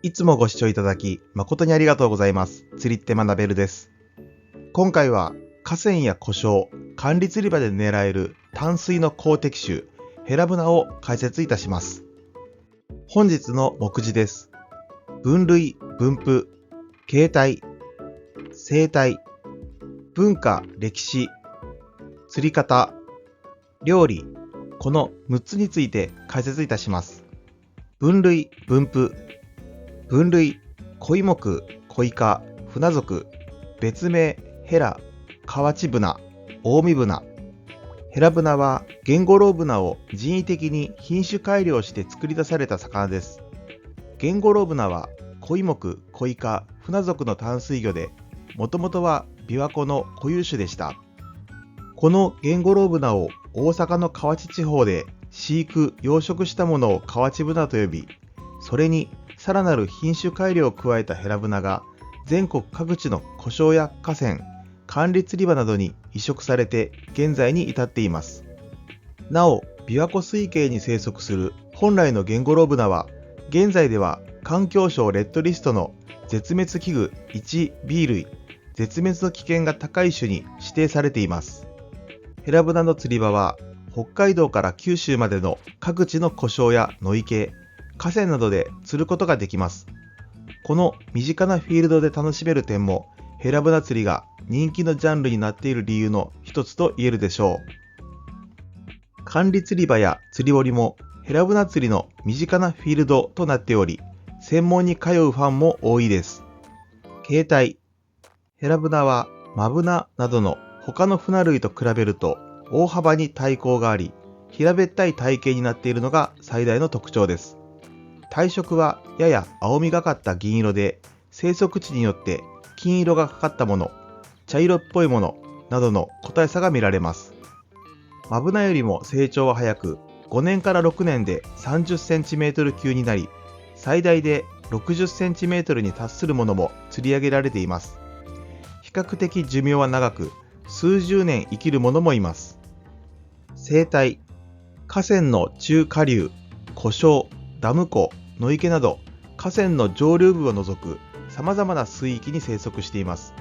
いつもご視聴いただき誠にありがとうございます。釣りって学べるです。今回は河川や湖沼、管理釣り場で狙える淡水の好敵種、ヘラブナを解説いたします。本日の目次です。分類・分布、形態、生態、文化・歴史、釣り方、料理、この6つについて解説いたします。分類・分布。分類、コイ目、コイ科、船属、別名、ヘラ、河内ブナ、近江ブナ。ヘラブナはゲンゴロウブナを人為的に品種改良して作り出された魚です。ゲンゴロウブナはコイ目、コイ科、船属の淡水魚で、もともとは琵琶湖の固有種でした。このゲンゴロウブナを大阪の河内地方で飼育・養殖したものを河内ブナと呼び、それにさらなる品種改良を加えたヘラブナが全国各地の湖沼や河川、管理釣り場などに移植されて現在に至っています。なお、琵琶湖水系に生息する本来のゲンゴロウブナは現在では環境省レッドリストの絶滅危惧 1B 類、絶滅の危険が高い種に指定されています。ヘラブナの釣り場は北海道から九州までの各地の湖沼や野池、河川などで釣ることができます。この身近なフィールドで楽しめる点もヘラブナ釣りが人気のジャンルになっている理由の一つと言えるでしょう。管理釣り場や釣り堀もヘラブナ釣りの身近なフィールドとなっており、専門に通うファンも多いです。形態。ヘラブナはマブナなどの他の船類と比べると大幅に体高があり、平べったい体型になっているのが最大の特徴です。体色はやや青みがかった銀色で、生息地によって金色がかかったもの、茶色っぽいものなどの個体差が見られます。マブナよりも成長は早く、5年から6年で 30cm 級になり、最大で 60cm に達するものも釣り上げられています。比較的寿命は長く、数十年生きるものもいます。生態。河川の中下流、湖沼、ダム湖、野池など河川の上流部を除く様々な水域に生息しています。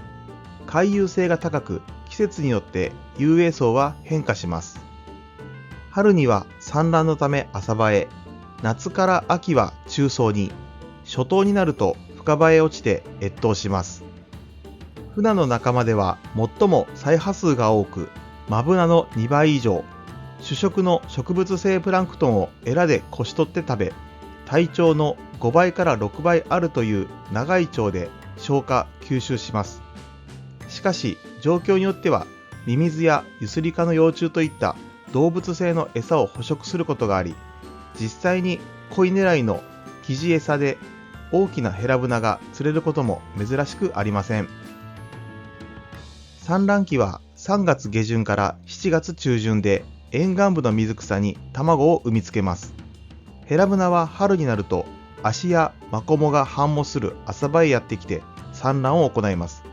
回遊性が高く、季節によって遊泳層は変化します。春には産卵のため浅場へ、夏から秋は中層に、初冬になると深場へ落ちて越冬します。フナの仲間では最も鰓耙数が多く、マブナの2倍以上、主食の植物性プランクトンをエラでこし取って食べ、体長の5倍から6倍あるという長い腸で消化・吸収します。しかし状況によってはミミズやユスリカの幼虫といった動物性の餌を捕食することがあり、実際に恋狙いのキジ餌で大きなヘラブナが釣れることも珍しくありません。産卵期は3月下旬から7月中旬で、沿岸部の水草に卵を産みつけます。ヘラブナは春になると足やマコモが繁茂する浅場へやってきて産卵を行います。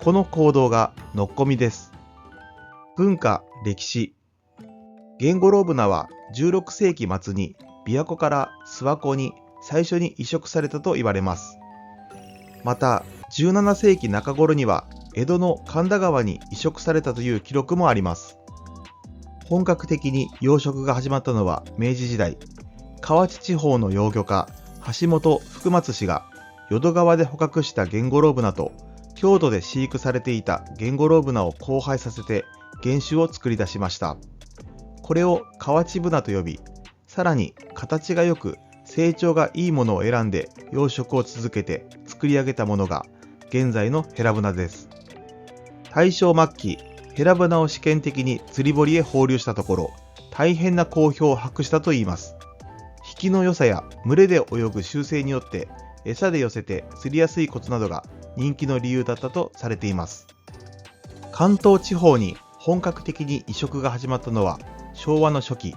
この行動がノッコミです。文化・歴史。ゲンゴロウブナは16世紀末に琵琶湖から諏訪湖に最初に移植されたと言われます。また17世紀中頃には江戸の神田川に移植されたという記録もあります。本格的に養殖が始まったのは明治時代、河内地方の養魚家橋本福松氏が淀川で捕獲したゲンゴロウブナと京都で飼育されていたゲンゴロウブナを交配させて原種を作り出しました。これを河内ブナと呼び、さらに形が良く成長がいいものを選んで養殖を続けて作り上げたものが現在のヘラブナです。大正末期、ヘラブナを試験的に釣り堀へ放流したところ、大変な好評を博したといいます。引きの良さや群れで泳ぐ習性によって餌で寄せて釣りやすいコツなどが人気の理由だったとされています。関東地方に本格的に移植が始まったのは昭和の初期、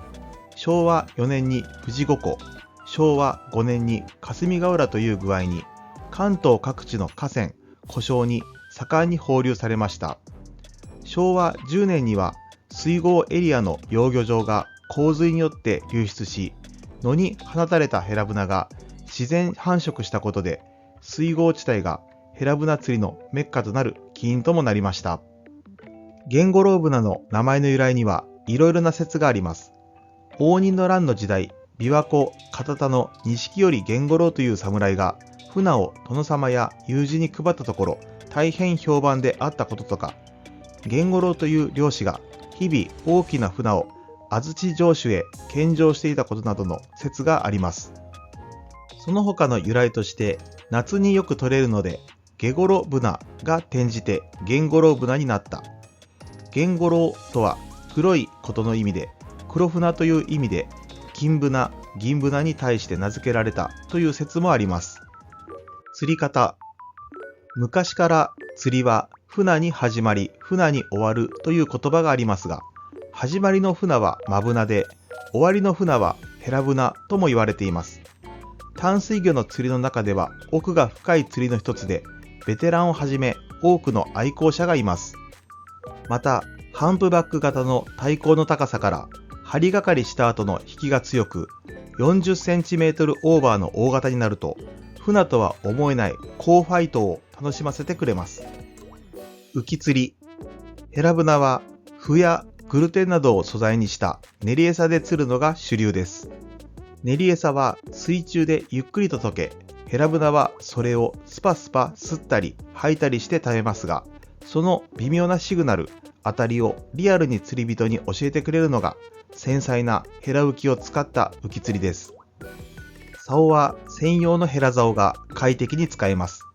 昭和4年に富士五湖、昭和5年に霞ヶ浦という具合に関東各地の河川、湖沼に盛んに放流されました。昭和10年には水郷エリアの養魚場が洪水によって流出し、野に放たれたヘラブナが自然繁殖したことで、水郷地帯がヘラブナ釣りのメッカとなる起因ともなりました。ゲンゴロウブナの名前の由来にはいろいろな説があります。応仁の乱の時代、琵琶湖片田の錦織源五郎という侍が船を殿様や友人に配ったところ、大変評判であったこととか、源五郎という漁師が日々大きな船を安土城主へ献上していたことなどの説があります。その他の由来として、夏によく取れるのでゲゴロブナが転じてゲンゴロウブナになった。ゲンゴロウとは黒いことの意味で、黒船という意味で金ブナ、銀ブナに対して名付けられたという説もあります。釣り方。昔から釣りは船に始まり船に終わるという言葉がありますが、始まりの船は真船で、終わりの船はヘラブナとも言われています。淡水魚の釣りの中では奥が深い釣りの一つで、ベテランをはじめ多くの愛好者がいます。また、ハンプバック型の体高の高さから針がかりした後の引きが強く、40センチメートルオーバーの大型になると、船とは思えない好ファイトを楽しませてくれます。浮き釣り。ヘラブナは麩やグルテンなどを素材にした練り餌で釣るのが主流です。練り餌は水中でゆっくりと溶け、ヘラブナはそれをスパスパ吸ったり吐いたりして食べますが、その微妙なシグナル、当たりをリアルに釣り人に教えてくれるのが繊細なヘラ浮きを使った浮き釣りです。竿は専用のヘラ竿が快適に使えます。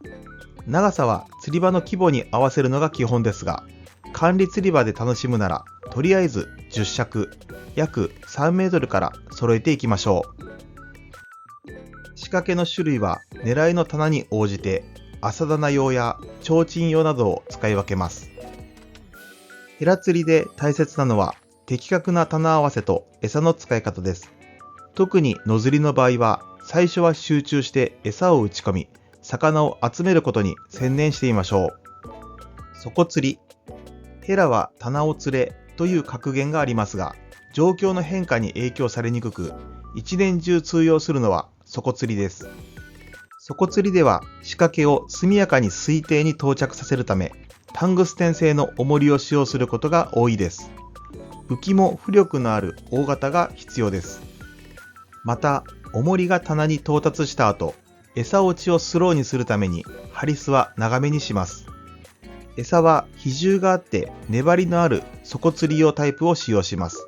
長さは釣り場の規模に合わせるのが基本ですが、管理釣り場で楽しむならとりあえず10尺、約3メートルから揃えていきましょう。仕掛けの種類は狙いの棚に応じて朝棚用や提灯用などを使い分けます。ヘラ釣りで大切なのは的確な棚合わせと餌の使い方です。特に野釣りの場合は最初は集中して餌を打ち込み、魚を集めることに専念してみましょう。底釣り。ヘラは棚を釣れという格言がありますが、状況の変化に影響されにくく、一年中通用するのは底釣りです。底釣りでは仕掛けを速やかに水底に到着させるため、タングステン製の重りを使用することが多いです。浮きも浮力のある大型が必要です。また、重りが棚に到達した後、餌落ちをスローにするためにハリスは長めにします。餌は比重があって粘りのある底釣り用タイプを使用します。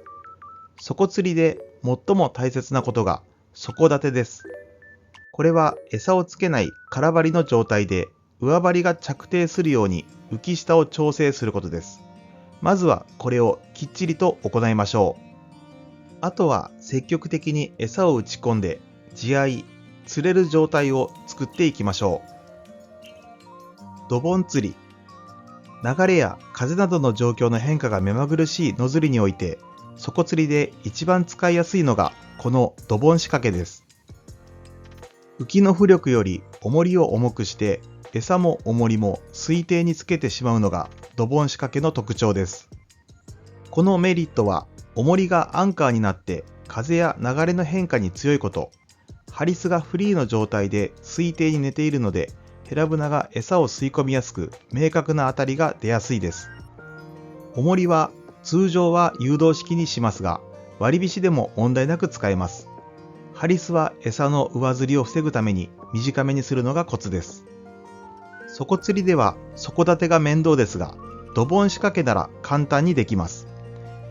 底釣りで最も大切なことが底立てです。これは餌をつけない空張りの状態で上張りが着底するように浮き下を調整することです。まずはこれをきっちりと行いましょう。あとは積極的に餌を打ち込んで地合い、釣れる状態を作っていきましょう。ドボン釣り。流れや風などの状況の変化が目まぐるしい野釣りにおいて、底釣りで一番使いやすいのがこのドボン仕掛けです。浮きの浮力より重りを重くして餌も重りも水底につけてしまうのがドボン仕掛けの特徴です。このメリットは重りがアンカーになって風や流れの変化に強いこと、ハリスがフリーの状態で水底に寝ているのでヘラブナが餌を吸い込みやすく明確な当たりが出やすいです。重りは通常は誘導式にしますが、割り菱でも問題なく使えます。ハリスは餌の上釣りを防ぐために短めにするのがコツです。底釣りでは底立てが面倒ですが、ドボン仕掛けなら簡単にできます。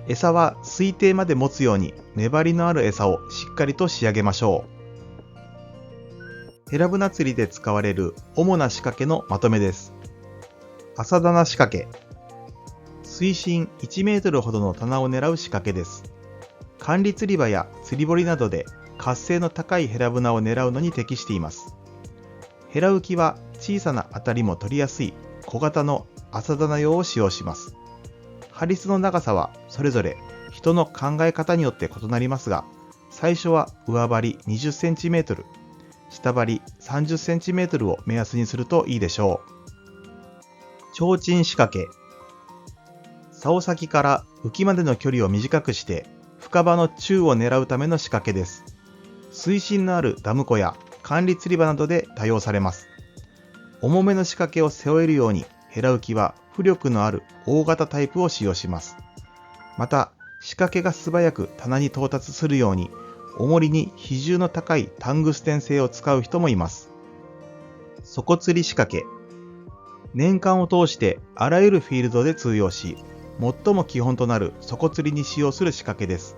餌は水底まで持つように粘りのある餌をしっかりと仕上げましょう。ヘラブナ釣りで使われる主な仕掛けのまとめです。朝棚仕掛け。水深1メートルほどの棚を狙う仕掛けです。管理釣り場や釣り堀などで活性の高いヘラブナを狙うのに適しています。ヘラ浮きは小さな当たりも取りやすい小型の朝棚用を使用します。ハリスの長さはそれぞれ人の考え方によって異なりますが、最初は上張り 20cm、下張り 30cm を目安にするといいでしょう。提灯仕掛け。竿先から浮きまでの距離を短くして深場の中を狙うための仕掛けです。水深のあるダム湖や管理釣り場などで多用されます。重めの仕掛けを背負えるようにヘラ浮きは浮力のある大型タイプを使用します。また、仕掛けが素早く棚に到達するように重りに比重の高いタングステン製を使う人もいます。底釣り仕掛け。年間を通してあらゆるフィールドで通用し、最も基本となる底釣りに使用する仕掛けです。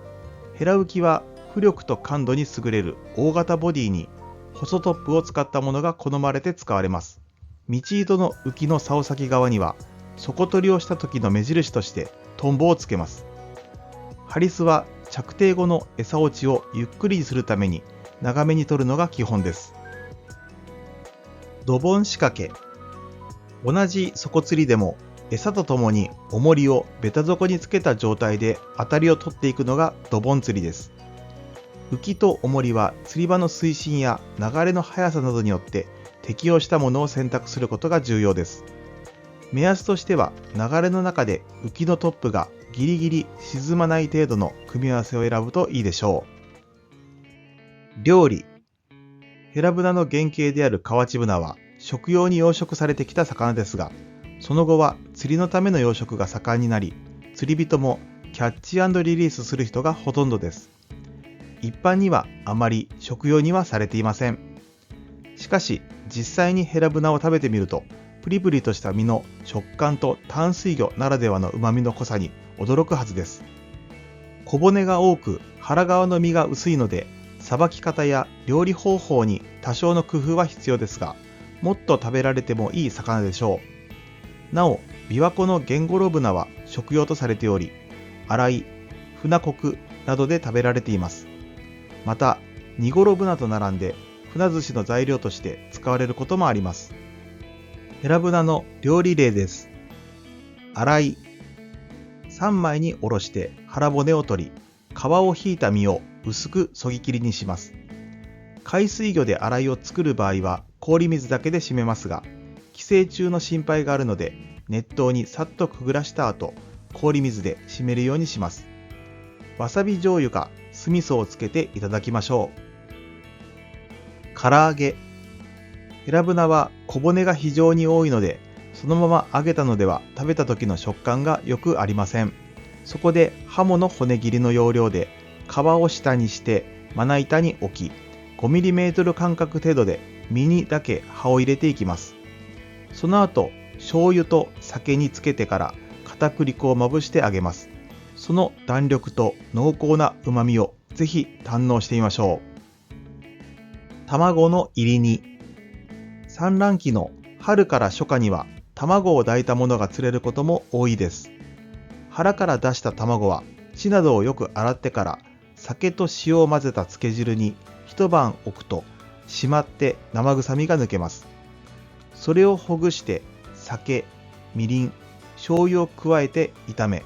ヘラ浮きは浮力と感度に優れる大型ボディに細トップを使ったものが好まれて使われます。道糸の浮きの竿先側には底取りをした時の目印としてトンボをつけます。ハリスは着底後の餌落ちをゆっくりにするために長めに取るのが基本です。ドボン仕掛け。同じ底釣りでも餌とともに重りをベタ底につけた状態で当たりを取っていくのがドボン釣りです。浮きと重りは釣り場の水深や流れの速さなどによって適応したものを選択することが重要です。目安としては流れの中で浮きのトップがギリギリ沈まない程度の組み合わせを選ぶといいでしょう。料理。ヘラブナの原型である河内ブナは食用に養殖されてきた魚ですが、その後は釣りのための養殖が盛んになり、釣り人もキャッチ&リリースする人がほとんどです。一般にはあまり食用にはされていません。しかし実際にヘラブナを食べてみると、プリプリとした身の食感と淡水魚ならではの旨味の濃さに驚くはずです。小骨が多く腹側の身が薄いので、さばき方や料理方法に多少の工夫は必要ですが、もっと食べられてもいい魚でしょう。なお、琵琶湖のゲンゴロブナは食用とされており、洗い、船コクなどで食べられています。また、ニゴロブナと並んで船寿司の材料として使われることもあります。ヘラブナの料理例です。洗い。3枚におろして腹骨を取り、皮を引いた身を薄くそぎ切りにします。海水魚で洗いを作る場合は氷水だけで締めますが、寄生虫の心配があるので熱湯にさっとくぐらした後、氷水で締めるようにします。わさび醤油か酢味噌をつけていただきましょう。唐揚げ。ヘラブナは小骨が非常に多いので、そのまま揚げたのでは食べた時の食感がよくありません。そこでハモの骨切りの要領で皮を下にしてまな板に置き、5mm 間隔程度で身にだけ刃を入れていきます。その後、醤油と酒につけてから片栗粉をまぶして揚げます。その弾力と濃厚な旨味をぜひ堪能してみましょう。卵の入り煮。産卵期の春から初夏には卵を抱いたものが釣れることも多いです。腹から出した卵は血などをよく洗ってから酒と塩を混ぜた漬け汁に一晩置くと締まって生臭みが抜けます。それをほぐして酒、みりん、醤油を加えて炒め、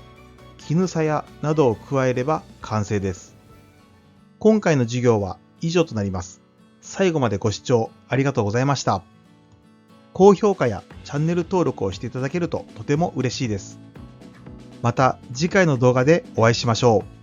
絹さやなどを加えれば完成です。今回の授業は以上となります。最後までご視聴ありがとうございました。高評価やチャンネル登録をしていただけるととても嬉しいです。また次回の動画でお会いしましょう。